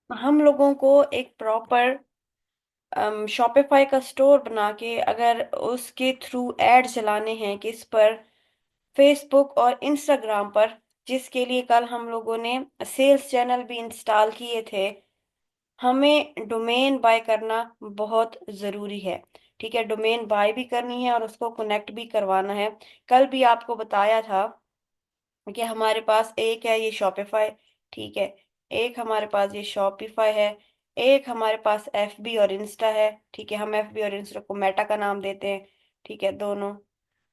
हम लोगों को एक प्रॉपर शॉपिफाई का स्टोर बना के अगर उसके थ्रू एड चलाने हैं किस पर, फेसबुक और इंस्टाग्राम पर, जिसके लिए कल हम लोगों ने सेल्स चैनल भी इंस्टॉल किए थे। हमें डोमेन बाय करना बहुत ज़रूरी है। ठीक है, डोमेन बाय भी करनी है और उसको कनेक्ट भी करवाना है। कल भी आपको बताया था कि हमारे पास एक है ये शॉपिफाई। ठीक है, एक हमारे पास ये शॉपिफाई है, एक हमारे पास एफबी और इंस्टा है। ठीक है, हम एफबी और इंस्टा को मेटा का नाम देते हैं। ठीक है, दोनों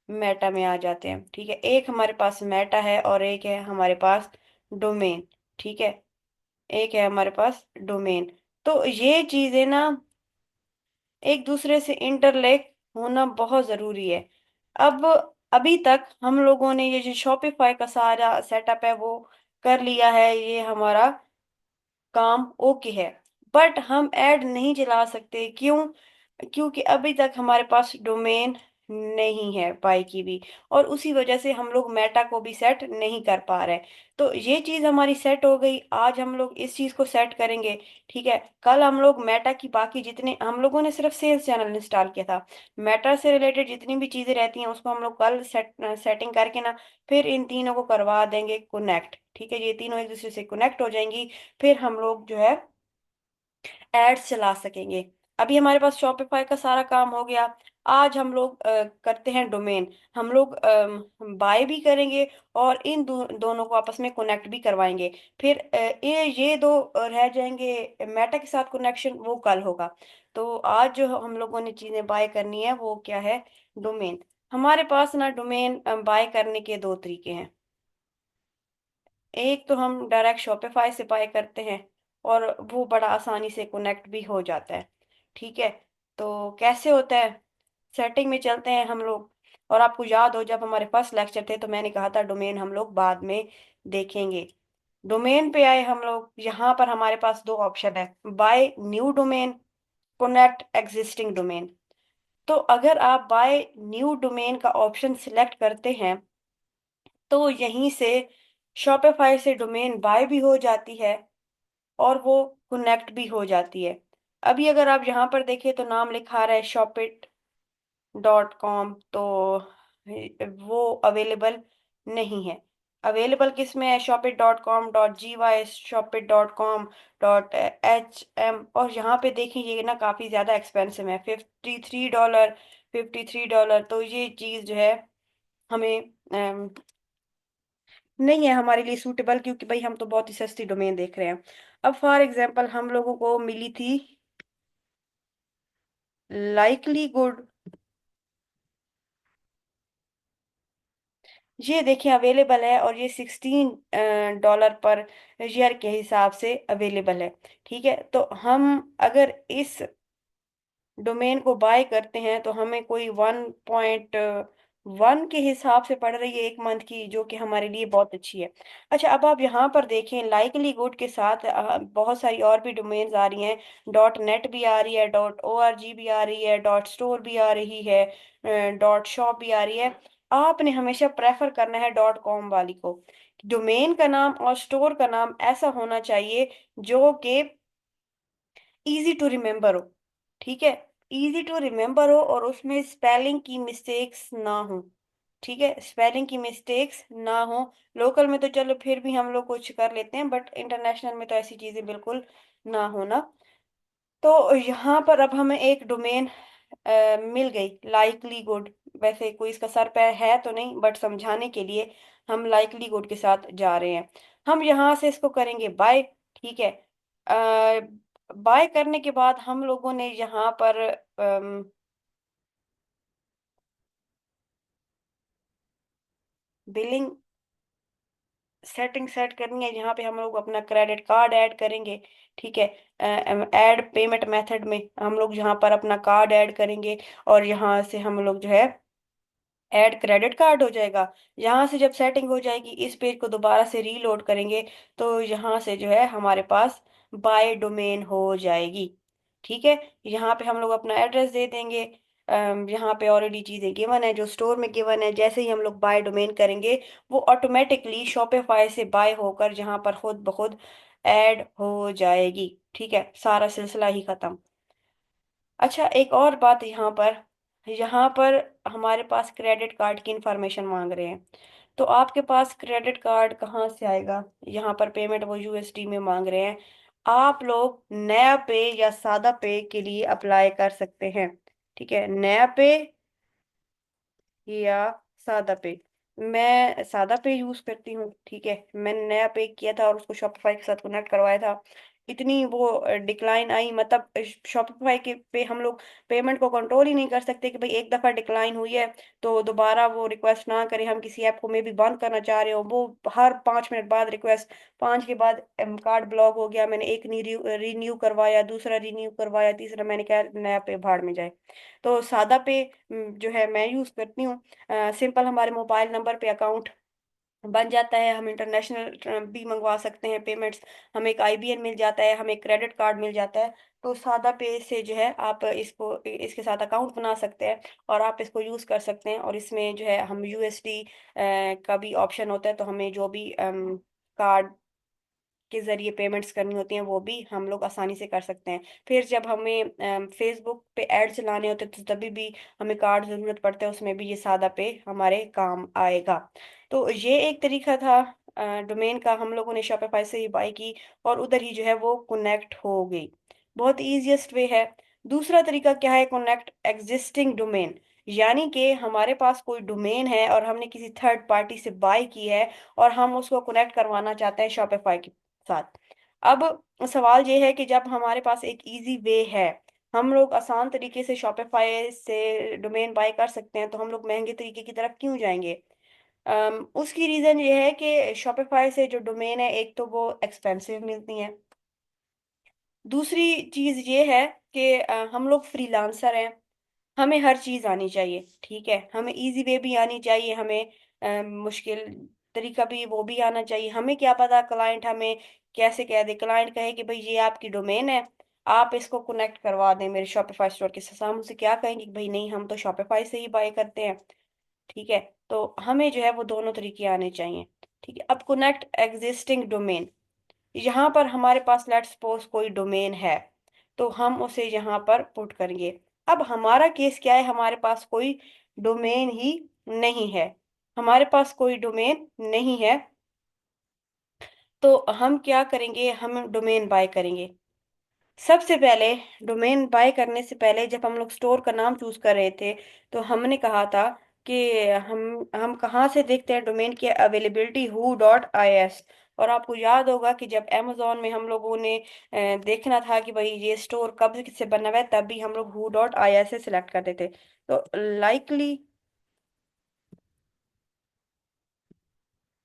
मेटा में आ जाते हैं। ठीक है, एक हमारे पास मेटा है और एक है हमारे पास डोमेन। ठीक है, एक है हमारे पास डोमेन। तो ये चीजें ना एक दूसरे से इंटरलेक होना बहुत जरूरी है। अब अभी तक हम लोगों ने ये जो शॉपिफाई का सारा सेटअप है वो कर लिया है, ये हमारा काम ओके है। बट हम ऐड नहीं चला सकते, क्यों? क्योंकि अभी तक हमारे पास डोमेन नहीं है बाई की भी, और उसी वजह से हम लोग मेटा को भी सेट नहीं कर पा रहे। तो ये चीज हमारी सेट हो गई, आज हम लोग इस चीज को सेट करेंगे। ठीक है, कल हम लोग मेटा की बाकी जितने हम लोगों ने सिर्फ सेल्स चैनल इंस्टॉल किया था, मेटा से रिलेटेड जितनी भी चीजें रहती हैं उसको हम लोग कल सेटिंग करके ना फिर इन तीनों को करवा देंगे कनेक्ट। ठीक है, ये तीनों एक दूसरे से कनेक्ट हो जाएंगी, फिर हम लोग जो है एड्स चला सकेंगे। अभी हमारे पास शॉपिफाई का सारा काम हो गया। आज हम लोग करते हैं डोमेन। हम लोग बाय भी करेंगे और इन दोनों को आपस में कनेक्ट भी करवाएंगे। फिर ये दो रह जाएंगे, मेटा के साथ कनेक्शन वो कल होगा। तो आज जो हम लोगों ने चीजें बाय करनी है वो क्या है? डोमेन। हमारे पास ना डोमेन बाय करने के दो तरीके हैं। एक तो हम डायरेक्ट शॉपिफाई से बाय करते हैं और वो बड़ा आसानी से कनेक्ट भी हो जाता है। ठीक है, तो कैसे होता है? सेटिंग में चलते हैं हम लोग। और आपको याद हो जब हमारे फर्स्ट लेक्चर थे तो मैंने कहा था डोमेन हम लोग बाद में देखेंगे। डोमेन पे आए हम लोग, यहाँ पर हमारे पास दो ऑप्शन है, buy new domain, connect existing domain. तो अगर आप बाय न्यू डोमेन का ऑप्शन सिलेक्ट करते हैं तो यहीं से शॉपिफाई से डोमेन बाय भी हो जाती है और वो कनेक्ट भी हो जाती है। अभी अगर आप यहाँ पर देखें तो नाम लिखा रहा है shopit.com, तो वो अवेलेबल नहीं है। अवेलेबल किस में है? shopit.com.gy, shopit.com.hm। और यहाँ पे देखें ये ना काफी ज्यादा एक्सपेंसिव है, $53, $53। तो ये चीज जो है हमें नहीं है हमारे लिए सूटेबल, क्योंकि भाई हम तो बहुत ही सस्ती डोमेन देख रहे हैं। अब फॉर एग्जांपल हम लोगों को मिली थी लाइकली गुड। ये देखिए अवेलेबल है और ये $16 पर ईयर के हिसाब से अवेलेबल है। ठीक है, तो हम अगर इस डोमेन को बाय करते हैं तो हमें कोई 1.1 के हिसाब से पड़ रही है एक मंथ की, जो कि हमारे लिए बहुत अच्छी है। अच्छा, अब आप यहाँ पर देखें लाइकली गुड के साथ बहुत सारी और भी डोमेन्स आ रही हैं। .net भी आ रही है, .org भी आ रही है, .store भी आ रही है, .shop भी आ रही है। आपने हमेशा प्रेफर करना है .com वाली को। डोमेन का नाम और स्टोर का नाम ऐसा होना चाहिए जो कि इजी टू रिमेम्बर हो। ठीक है, इजी टू रिमेम्बर हो और उसमें स्पेलिंग की मिस्टेक्स ना हो। ठीक है, स्पेलिंग की मिस्टेक्स ना हो। लोकल में तो चलो फिर भी हम लोग कुछ कर लेते हैं, बट इंटरनेशनल में तो ऐसी चीजें बिल्कुल ना हो ना। तो यहाँ पर अब हमें एक डोमेन मिल गई लाइकली गुड। वैसे कोई इसका सर पैर है तो नहीं, बट समझाने के लिए हम लाइकली गुड के साथ जा रहे हैं। हम यहाँ से इसको करेंगे बाय। ठीक है, बाय करने के बाद हम लोगों ने यहाँ पर बिलिंग सेटिंग सेट करनी है, जहाँ पे हम लोग अपना क्रेडिट कार्ड ऐड करेंगे। ठीक है, ऐड पेमेंट मेथड में हम लोग यहाँ पर अपना कार्ड ऐड करेंगे और यहाँ से हम लोग जो है ऐड क्रेडिट कार्ड हो जाएगा। यहाँ से जब सेटिंग हो जाएगी इस पेज को दोबारा से रीलोड करेंगे तो यहाँ से जो है हमारे पास बाय डोमेन हो जाएगी। ठीक है, यहाँ पे हम लोग अपना एड्रेस दे देंगे। यहाँ पे ऑलरेडी चीजें गिवन है, जो स्टोर में गिवन है, जैसे ही हम लोग बाय डोमेन करेंगे वो ऑटोमेटिकली शॉपिफाई से बाय होकर जहाँ पर खुद ब खुद ऐड हो जाएगी। ठीक है, सारा सिलसिला ही खत्म। अच्छा, एक और बात यहाँ पर हमारे पास क्रेडिट कार्ड की इंफॉर्मेशन मांग रहे हैं। तो आपके पास क्रेडिट कार्ड कहाँ से आएगा? यहाँ पर पेमेंट वो यूएसडी में मांग रहे हैं। आप लोग नया पे या सादा पे के लिए अप्लाई कर सकते हैं। ठीक है, नया पे या सादा पे। मैं सादा पे यूज करती हूँ। ठीक है, मैंने नया पे किया था और उसको शॉपिफाई के साथ कनेक्ट करवाया था। इतनी वो डिक्लाइन आई, मतलब शॉपिफाई के पे हम लोग पेमेंट को कंट्रोल ही नहीं कर सकते कि भाई एक दफा डिक्लाइन हुई है तो दोबारा वो रिक्वेस्ट ना करें। हम किसी ऐप को मे भी बंद करना चाह रहे हो, वो हर 5 मिनट बाद रिक्वेस्ट, 5 के बाद कार्ड ब्लॉक हो गया, मैंने एक रिन्यू करवाया, दूसरा रिन्यू करवाया, तीसरा मैंने कहा नया पे भाड़ में जाए। तो सादा पे जो है मैं यूज करती हूँ। सिंपल हमारे मोबाइल नंबर पे अकाउंट बन जाता है, हम इंटरनेशनल भी मंगवा सकते हैं पेमेंट्स, हमें एक आईबीएन मिल जाता है, हमें क्रेडिट कार्ड मिल जाता है। तो सादा पे से जो है आप इसको इसके साथ अकाउंट बना सकते हैं और आप इसको यूज़ कर सकते हैं। और इसमें जो है हम यूएसडी का भी ऑप्शन होता है, तो हमें जो भी कार्ड के जरिए पेमेंट्स करनी होती हैं वो भी हम लोग आसानी से कर सकते हैं। फिर जब हमें फेसबुक पे ऐड चलाने होते हैं तो तभी भी हमें कार्ड जरूरत पड़ता है, उसमें भी ये सादा पे हमारे काम आएगा। तो ये एक तरीका था डोमेन का, हम लोगों ने शॉपिफाई से ही बाई की और उधर ही जो है वो कनेक्ट हो गई। बहुत ईजिएस्ट वे है। दूसरा तरीका क्या है? Connect existing domain. यानी कि हमारे पास कोई डोमेन है और हमने किसी थर्ड पार्टी से बाय की है और हम उसको कनेक्ट करवाना चाहते हैं शॉपिफाई के साथ। अब सवाल ये है कि जब हमारे पास एक इजी वे है, हम लोग आसान तरीके से शॉपिफाई से डोमेन बाय कर सकते हैं, तो हम लोग महंगे तरीके की तरफ क्यों जाएंगे? उसकी रीजन ये है कि शॉपिफाई से जो डोमेन है, एक तो वो एक्सपेंसिव मिलती हैं, दूसरी चीज ये है कि हम लोग फ्रीलांसर हैं, हमें हर चीज आनी चाहिए। ठीक है, हमें इजी वे भी आनी चाहिए, हमें मुश्किल तरीका भी वो भी आना चाहिए। हमें क्या पता क्लाइंट हमें कैसे कह दे, क्लाइंट कहे कि भाई ये आपकी डोमेन है, आप इसको कनेक्ट करवा दें मेरे शॉपिफाई स्टोर के साथ। हम उसे क्या कहेंगे कि भाई नहीं, हम तो शॉपिफाई से ही बाय करते हैं। ठीक है, तो हमें जो है वो दोनों तरीके आने चाहिए। ठीक है, अब कनेक्ट एग्जिस्टिंग डोमेन। यहाँ पर हमारे पास लेट्स सपोज कोई डोमेन है, तो हम उसे यहाँ पर पुट करेंगे। अब हमारा केस क्या है? हमारे पास कोई डोमेन ही नहीं है, हमारे पास कोई डोमेन नहीं है। तो हम क्या करेंगे? हम डोमेन बाय करेंगे। सबसे पहले डोमेन बाय करने से पहले जब हम लोग स्टोर का नाम चूज कर रहे थे, तो हमने कहा था कि हम कहाँ से देखते हैं डोमेन की अवेलेबिलिटी? who.is। और आपको याद होगा कि जब अमेजोन में हम लोगों ने देखना था कि भाई ये स्टोर कब से बना हुआ है, तब भी हम लोग who.is से सिलेक्ट करते थे। तो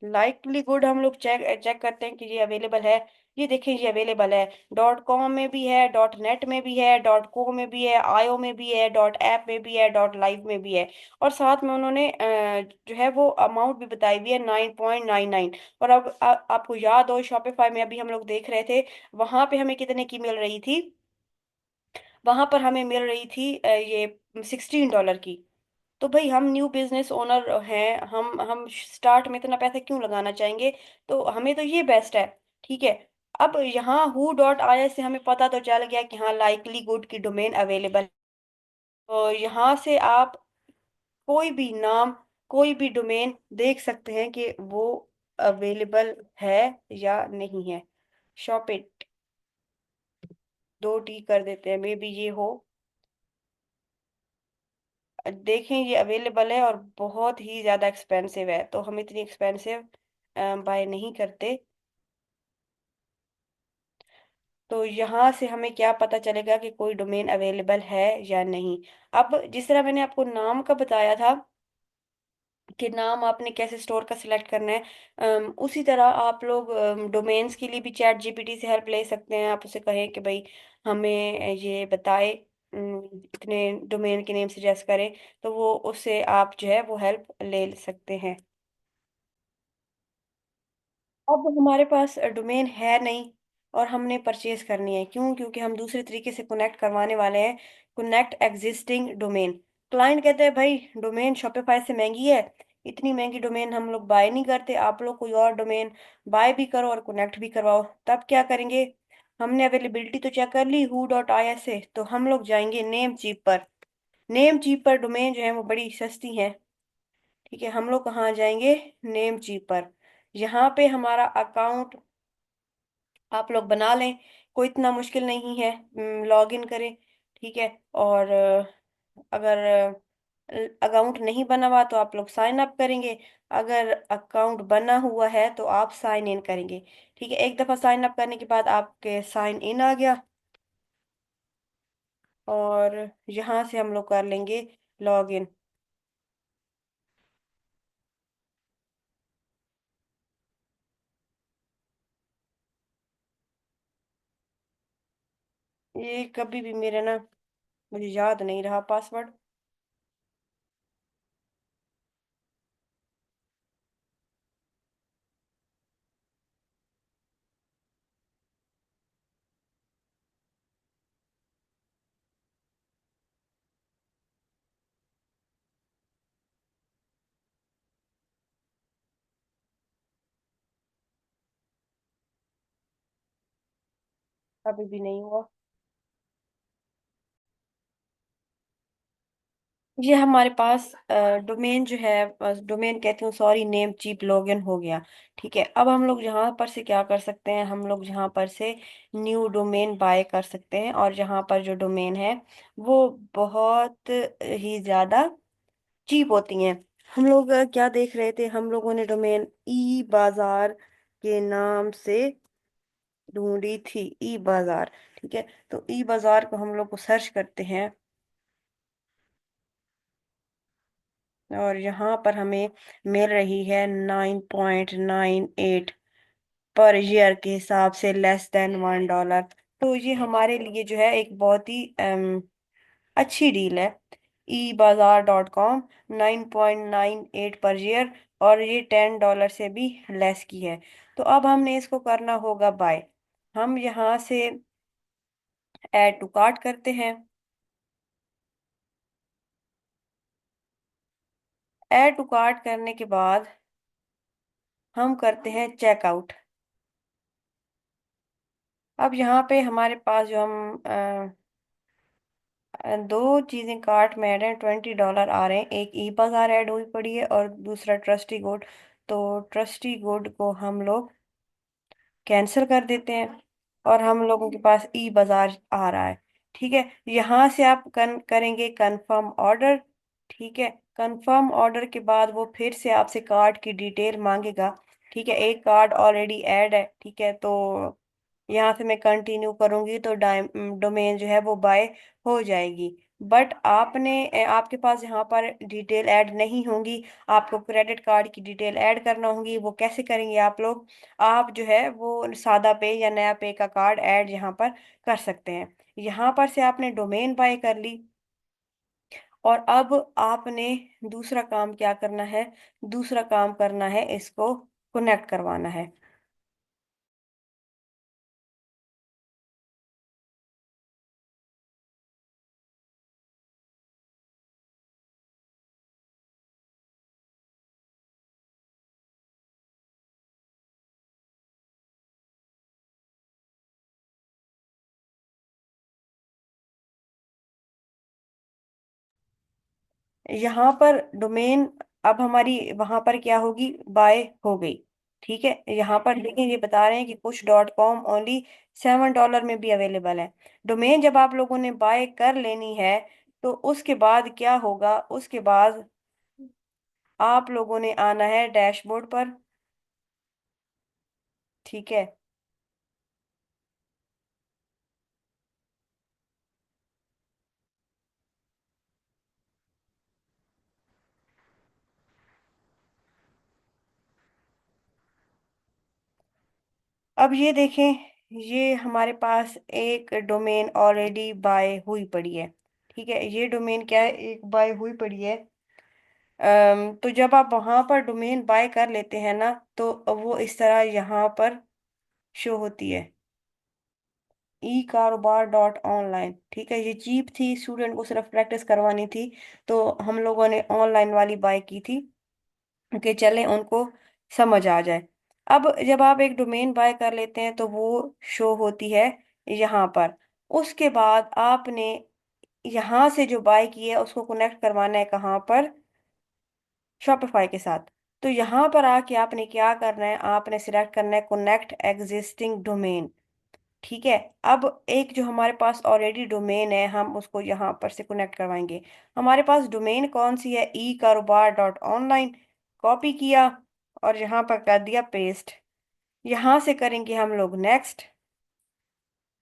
लाइकली गुड हम लोग चेक चेक करते हैं कि ये अवेलेबल है। ये देखें, ये अवेलेबल है, .com में भी है, .net में भी है, .co में भी है, आईओ में भी है, .app में भी है, .live में भी है। और साथ में उन्होंने जो है वो अमाउंट भी बताई हुई है, 9.99। और अब आपको याद हो शॉपिफाई में अभी हम लोग देख रहे थे, वहां पे हमें कितने की मिल रही थी? वहां पर हमें मिल रही थी ये $16 की। तो भाई हम न्यू बिजनेस ओनर हैं, हम स्टार्ट में इतना पैसा क्यों लगाना चाहेंगे? तो हमें तो ये बेस्ट है। ठीक है, अब यहाँ who.is से हमें पता तो चल गया कि हाँ लाइकली गुड की डोमेन अवेलेबल। तो यहाँ से आप कोई भी नाम, कोई भी डोमेन देख सकते हैं कि वो अवेलेबल है या नहीं है। शॉप इट, 2T कर देते हैं, मे बी ये हो। देखें, ये अवेलेबल है और बहुत ही ज़्यादा एक्सपेंसिव है, तो हम इतनी एक्सपेंसिव बाय नहीं करते। तो यहाँ से हमें क्या पता चलेगा कि कोई डोमेन अवेलेबल है या नहीं? अब जिस तरह मैंने आपको नाम का बताया था कि नाम आपने कैसे स्टोर का सिलेक्ट करना है, उसी तरह आप लोग डोमेन्स के लिए भी चैट जीपीटी से हेल्प ले सकते हैं। आप उसे कहें कि भाई हमें ये बताए, इतने डोमेन के नेम सजेस्ट करें, तो वो उससे आप जो है वो हेल्प ले सकते हैं। अब हमारे पास डोमेन है नहीं और हमने परचेज करनी है, क्यों? क्योंकि हम दूसरे तरीके से कनेक्ट करवाने वाले हैं, कनेक्ट एग्जिस्टिंग डोमेन। क्लाइंट कहते हैं भाई डोमेन शॉपिफाई से महंगी है, इतनी महंगी डोमेन हम लोग बाय नहीं करते, आप लोग कोई और डोमेन बाय भी करो और कनेक्ट भी करवाओ। तब क्या करेंगे, हमने अवेलेबिलिटी तो चेक कर ली हु डॉट आई एस से, तो हम लोग जाएंगे नेम चीप पर। नेम चीप पर डोमेन जो है वो बड़ी सस्ती है। ठीक है, हम लोग कहाँ जाएंगे, नेम चीप पर। यहाँ पे हमारा अकाउंट आप लोग बना लें, कोई इतना मुश्किल नहीं है, लॉग इन करें। ठीक है, और अगर अकाउंट नहीं बना हुआ तो आप लोग साइन अप करेंगे, अगर अकाउंट बना हुआ है तो आप साइन इन करेंगे। ठीक है, एक दफ़ा साइन अप करने के बाद आपके साइन इन आ गया, और यहाँ से हम लोग कर लेंगे लॉग इन। ये कभी भी मेरा ना, मुझे याद नहीं रहा पासवर्ड। अभी भी नहीं हुआ। ये हमारे पास डोमेन जो है, डोमेन कहती हूँ सॉरी, नेम चीप लॉगिन हो गया। ठीक है, अब हम लोग यहाँ पर से क्या कर सकते हैं, हम लोग यहाँ पर से न्यू डोमेन बाय कर सकते हैं, और यहाँ पर जो डोमेन है वो बहुत ही ज़्यादा चीप होती हैं। हम लोग क्या देख रहे थे, हम लोगों ने डोमेन ई बाजार के नाम से ढूंढी थी, ई बाजार। ठीक है, तो ई बाजार को हम लोग को सर्च करते हैं, और यहाँ पर हमें मिल रही है 9.98 पर ईयर के हिसाब से, लेस देन $1। तो ये हमारे लिए जो है एक बहुत ही अच्छी डील है। ebazaar.com 9.98 पर ईयर, और ये $10 से भी लेस की है। तो अब हमने इसको करना होगा बाय। हम यहाँ से ऐड टू कार्ट करते हैं। ऐड टू कार्ट करने के बाद हम करते हैं चेकआउट। अब यहाँ पे हमारे पास जो हम दो चीजें कार्ट में ऐड हैं, $20 आ रहे हैं, एक ई बाजार ऐड हुई पड़ी है और दूसरा ट्रस्टी गुड। तो ट्रस्टी गुड को हम लोग कैंसिल कर देते हैं, और हम लोगों के पास ई बाजार आ रहा है। ठीक है, यहाँ से आप करेंगे कंफर्म ऑर्डर। ठीक है, कंफर्म ऑर्डर के बाद वो फिर से आपसे कार्ड की डिटेल मांगेगा। ठीक है, एक कार्ड ऑलरेडी ऐड है। ठीक है, तो यहाँ से मैं कंटिन्यू करूंगी तो डोमेन जो है वो बाय हो जाएगी। बट आपके पास यहाँ पर डिटेल ऐड नहीं होंगी, आपको क्रेडिट कार्ड की डिटेल ऐड करना होगी। वो कैसे करेंगे आप लोग, आप जो है वो सादा पे या नया पे का कार्ड ऐड यहाँ पर कर सकते हैं। यहाँ पर से आपने डोमेन बाय कर ली, और अब आपने दूसरा काम क्या करना है, दूसरा काम करना है इसको कनेक्ट करवाना है। यहाँ पर डोमेन अब हमारी वहां पर क्या होगी, बाय हो गई। ठीक है, यहाँ पर देखें ये बता रहे हैं कि कुछ .com ओनली $7 में भी अवेलेबल है। डोमेन जब आप लोगों ने बाय कर लेनी है, तो उसके बाद क्या होगा, उसके बाद आप लोगों ने आना है डैशबोर्ड पर। ठीक है, अब ये देखें, ये हमारे पास एक डोमेन ऑलरेडी बाय हुई पड़ी है। ठीक है, ये डोमेन क्या है, एक बाय हुई पड़ी है। तो जब आप वहां पर डोमेन बाय कर लेते हैं ना, तो वो इस तरह यहाँ पर शो होती है। ई कारोबार डॉट ऑनलाइन। ठीक है, ये चीप थी, स्टूडेंट को सिर्फ प्रैक्टिस करवानी थी, तो हम लोगों ने ऑनलाइन वाली बाय की थी कि चले उनको समझ आ जाए। अब जब आप एक डोमेन बाय कर लेते हैं तो वो शो होती है यहाँ पर। उसके बाद आपने यहाँ से जो बाय की है उसको कनेक्ट करवाना है कहाँ पर, शॉपिफाई के साथ। तो यहाँ पर आके आपने क्या करना है, आपने सिलेक्ट करना है कनेक्ट एग्जिस्टिंग डोमेन। ठीक है, अब एक जो हमारे पास ऑलरेडी डोमेन है हम उसको यहाँ पर से कनेक्ट करवाएंगे। हमारे पास डोमेन कौन सी है, ई कारोबार डॉट ऑनलाइन। कॉपी किया और यहाँ पर कर दिया पेस्ट। यहाँ से करेंगे हम लोग नेक्स्ट।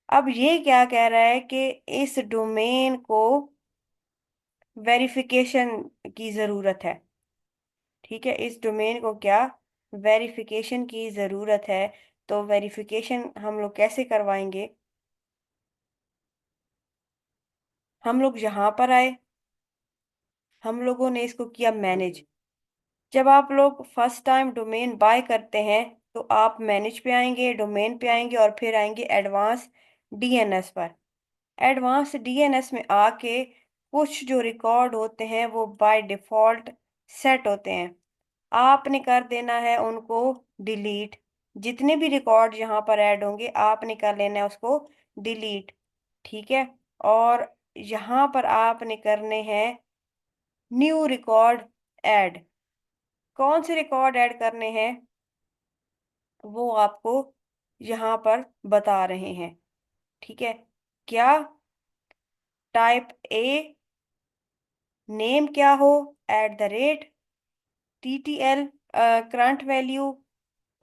अब ये क्या कह रहा है कि इस डोमेन को वेरिफिकेशन की ज़रूरत है। ठीक है, इस डोमेन को क्या, वेरिफिकेशन की ज़रूरत है। तो वेरिफिकेशन हम लोग कैसे करवाएंगे, हम लोग यहाँ पर आए, हम लोगों ने इसको किया मैनेज। जब आप लोग फर्स्ट टाइम डोमेन बाय करते हैं तो आप मैनेज पे आएंगे, डोमेन पे आएंगे और फिर आएंगे एडवांस डीएनएस पर। एडवांस डीएनएस में आके कुछ जो रिकॉर्ड होते हैं वो बाय डिफ़ॉल्ट सेट होते हैं, आपने कर देना है उनको डिलीट। जितने भी रिकॉर्ड यहाँ पर ऐड होंगे आपने कर लेना है उसको डिलीट। ठीक है, और यहाँ पर आपने करने हैं न्यू रिकॉर्ड ऐड। कौन से रिकॉर्ड ऐड करने हैं वो आपको यहाँ पर बता रहे हैं। ठीक है, क्या, टाइप ए, नेम क्या हो, at the rate, TTL, current value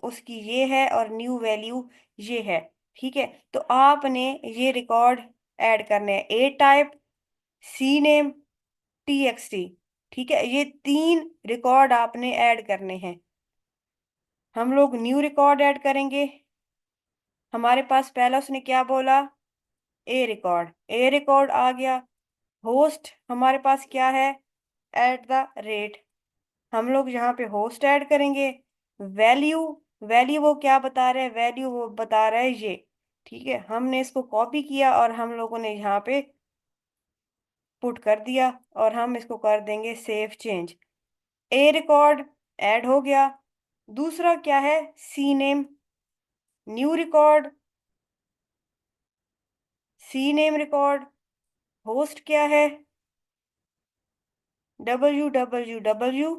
उसकी ये है और न्यू वैल्यू ये है। ठीक है, तो आपने ये रिकॉर्ड ऐड करने हैं, A type, C name, T X T. ठीक है, ये तीन रिकॉर्ड आपने ऐड करने हैं। हम लोग न्यू रिकॉर्ड ऐड करेंगे। हमारे पास पहला उसने क्या बोला, ए रिकॉर्ड, ए रिकॉर्ड आ गया। होस्ट हमारे पास क्या है, एट द रेट, हम लोग यहाँ पे होस्ट ऐड करेंगे। वैल्यू, वैल्यू वो क्या बता रहे हैं, वैल्यू वो बता रहा है ये। ठीक है, हमने इसको कॉपी किया और हम लोगों ने यहाँ पे पुट कर दिया और हम इसको कर देंगे save change. A record add हो गया। दूसरा क्या है, C name, new record, C name record. Host क्या है, www।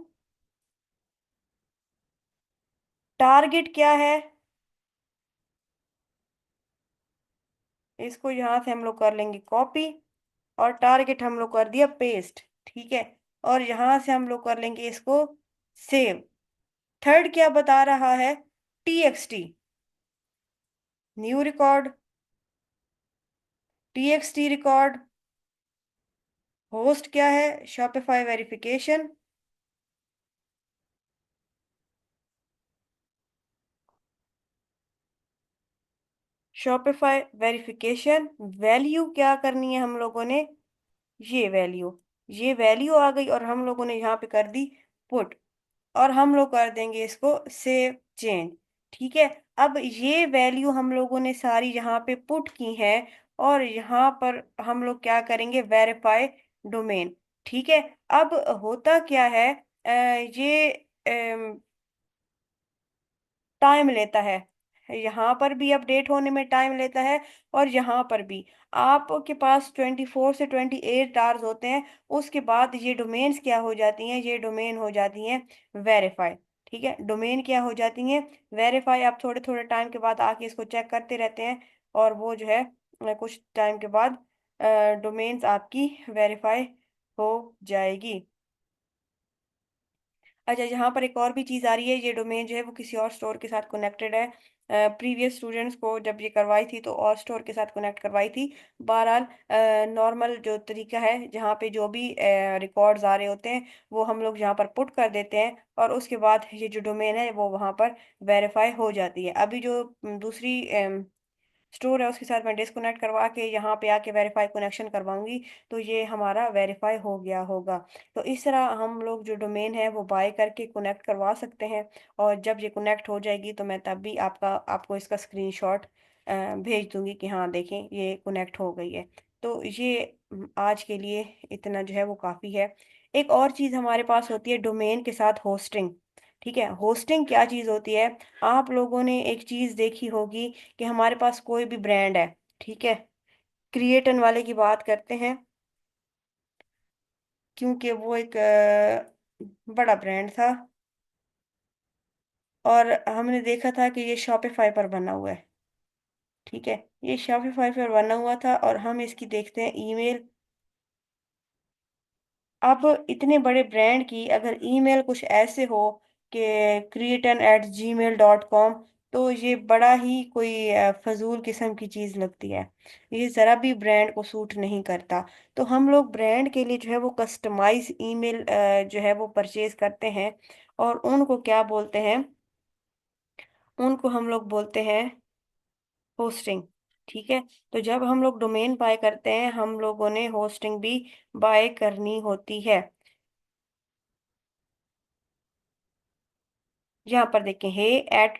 टारगेट क्या है, इसको यहाँ से हम लोग कर लेंगे कॉपी और टारगेट हम लोग कर दिया पेस्ट। ठीक है, और यहाँ से हम लोग कर लेंगे इसको सेव। थर्ड क्या बता रहा है, TXT, new record, TXT record. Host क्या है, Shopify verification. Shopify verification, value क्या करनी है हम लोगों ने, ये वैल्यू, ये वैल्यू आ गई और हम लोगों ने यहाँ पे कर दी पुट। और हम लोग कर देंगे इसको सेव चेंज। ठीक है, अब ये वैल्यू हम लोगों ने सारी यहाँ पे पुट की है और यहाँ पर हम लोग क्या करेंगे, वेरीफाई डोमेन। ठीक है, अब होता क्या है, ये टाइम लेता है, यहाँ पर भी अपडेट होने में टाइम लेता है और यहाँ पर भी। आपके पास 24 से 28 आवर्स होते हैं, उसके बाद ये डोमेन्स क्या हो जाती हैं, ये डोमेन हो जाती हैं वेरीफाई। ठीक है, डोमेन क्या हो जाती हैं, वेरीफाई। आप थोड़े थोड़े टाइम के बाद आके इसको चेक करते रहते हैं और वो जो है कुछ टाइम के बाद डोमेन्स आपकी वेरीफाई हो जाएगी। अच्छा, यहाँ पर एक और भी चीज़ आ रही है, ये डोमेन जो है वो किसी और स्टोर के साथ कनेक्टेड है। प्रीवियस स्टूडेंट्स को जब ये करवाई थी तो और स्टोर के साथ कनेक्ट करवाई थी। बहरहाल नॉर्मल जो तरीका है जहाँ पे जो भी रिकॉर्ड्स आ रहे होते हैं वो हम लोग यहाँ पर पुट कर देते हैं और उसके बाद ये जो डोमेन है वो वहाँ पर वेरीफाई हो जाती है। अभी जो दूसरी स्टोर है उसके साथ मैं डिस्कनेक्ट करवा के यहाँ पे आके वेरीफाई कनेक्शन करवाऊंगी तो ये हमारा वेरीफाई हो गया होगा। तो इस तरह हम लोग जो डोमेन है वो बाय करके कनेक्ट करवा सकते हैं और जब ये कनेक्ट हो जाएगी तो मैं तब भी आपको इसका स्क्रीनशॉट भेज दूंगी कि हाँ देखें ये कनेक्ट हो गई है। तो ये आज के लिए इतना जो है वो काफ़ी है। एक और चीज़ हमारे पास होती है डोमेन के साथ होस्टिंग। ठीक है, होस्टिंग क्या चीज़ होती है? आप लोगों ने एक चीज़ देखी होगी कि हमारे पास कोई भी ब्रांड है, ठीक है, क्रिएटन वाले की बात करते हैं, क्योंकि वो एक बड़ा ब्रांड था, और हमने देखा था कि ये शॉपिफाई पर बना हुआ है। ठीक है, ये शॉपिफाई पर बना हुआ था, और हम इसकी देखते हैं ईमेल। अब इतने बड़े ब्रांड की अगर ईमेल कुछ ऐसे हो कि creaton@gmail.com, तो ये बड़ा ही कोई फजूल किस्म की चीज़ लगती है। ये ज़रा भी ब्रांड को सूट नहीं करता। तो हम लोग ब्रांड के लिए जो है वो कस्टमाइज ईमेल जो है वो परचेज करते हैं, और उनको क्या बोलते हैं? उनको हम लोग बोलते हैं होस्टिंग। ठीक है, तो जब हम लोग डोमेन बाय करते हैं, हम लोगों ने होस्टिंग भी बाय करनी होती है। यहाँ पर देखें, हे एट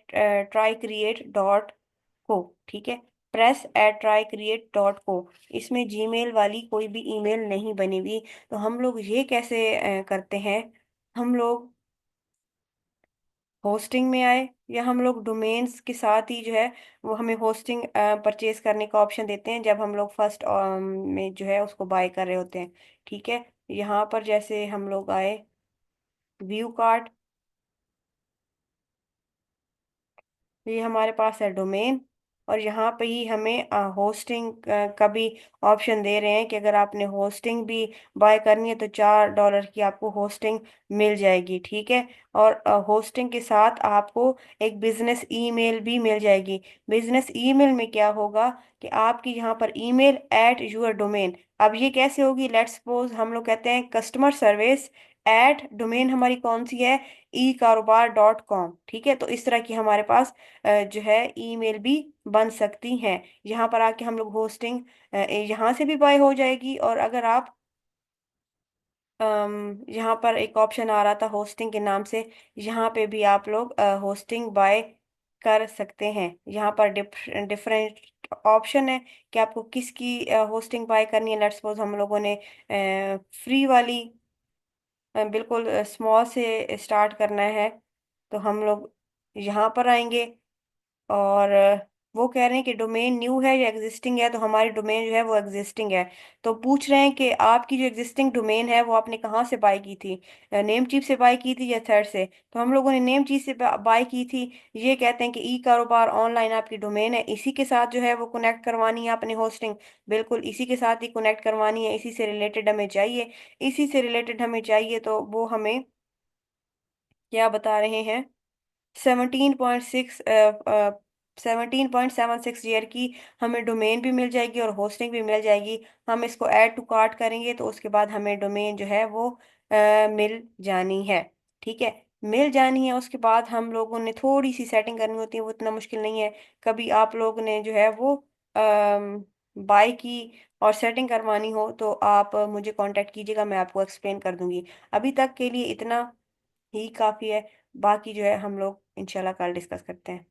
trycreate.co। ठीक है, press@trycreate.co। इसमें जीमेल वाली कोई भी ईमेल नहीं बनी हुई। तो हम लोग ये कैसे करते हैं? हम लोग होस्टिंग में आए, या हम लोग डोमेन्स के साथ ही जो है वो हमें होस्टिंग परचेज करने का ऑप्शन देते हैं, जब हम लोग फर्स्ट में जो है उसको बाय कर रहे होते हैं। ठीक है, यहाँ पर जैसे हम लोग आए, व्यू कार्ट, ये हमारे पास है डोमेन, और यहाँ पे ही हमें होस्टिंग का भी ऑप्शन दे रहे हैं कि अगर आपने होस्टिंग भी बाय करनी है तो $4 की आपको होस्टिंग मिल जाएगी। ठीक है, और होस्टिंग के साथ आपको एक बिजनेस ईमेल भी मिल जाएगी। बिजनेस ईमेल में क्या होगा कि आपकी यहाँ पर ईमेल एट यूर डोमेन। अब ये कैसे होगी? लेट्स सपोज हम लोग कहते हैं कस्टमर सर्विस एट डोमेन हमारी कौन सी है? eकारोबार.com। ठीक है, तो इस तरह की हमारे पास जो है ईमेल भी बन सकती हैं। यहाँ पर आके हम लोग होस्टिंग यहाँ से भी बाय हो जाएगी, और अगर आप यहाँ पर एक ऑप्शन आ रहा था होस्टिंग के नाम से, यहाँ पे भी आप लोग होस्टिंग बाय कर सकते हैं। यहाँ पर डिफरेंट ऑप्शन है कि आपको किसकी होस्टिंग बाय करनी है। लेट्स सपोज हम लोगों ने फ्री वाली बिल्कुल स्मॉल से स्टार्ट करना है, तो हम लोग यहाँ पर आएंगे, और वो कह रहे हैं कि डोमेन न्यू है या एग्जिस्टिंग है। तो हमारी डोमेन जो है वो एग्जिस्टिंग है। तो पूछ रहे हैं कि आपकी जो एग्जिस्टिंग डोमेन है वो आपने कहाँ से बाय की थी? नेम चीफ से बाय की थी या थर्ड से? तो हम लोगों ने नेम चीफ से बाय की थी। ये कहते हैं कि ई कारोबार ऑनलाइन आपकी डोमेन है, इसी के साथ जो है वो कनेक्ट करवानी है आपने होस्टिंग। बिल्कुल इसी के साथ ही कनेक्ट करवानी है, इसी से रिलेटेड हमें चाहिए। इसी से रिलेटेड हमें चाहिए, तो वो हमें क्या बता रहे हैं? 17.76 ईयर की हमें डोमेन भी मिल जाएगी और होस्टिंग भी मिल जाएगी। हम इसको ऐड टू कार्ट करेंगे तो उसके बाद हमें डोमेन जो है वो मिल जानी है। ठीक है, मिल जानी है। उसके बाद हम लोगों ने थोड़ी सी सेटिंग करनी होती है, वो इतना मुश्किल नहीं है। कभी आप लोग ने जो है वो बाय की और सेटिंग करवानी हो तो आप मुझे कांटेक्ट कीजिएगा, मैं आपको एक्सप्लेन कर दूंगी। अभी तक के लिए इतना ही काफ़ी है। बाकी जो है हम लोग इंशाल्लाह कल डिस्कस करते हैं।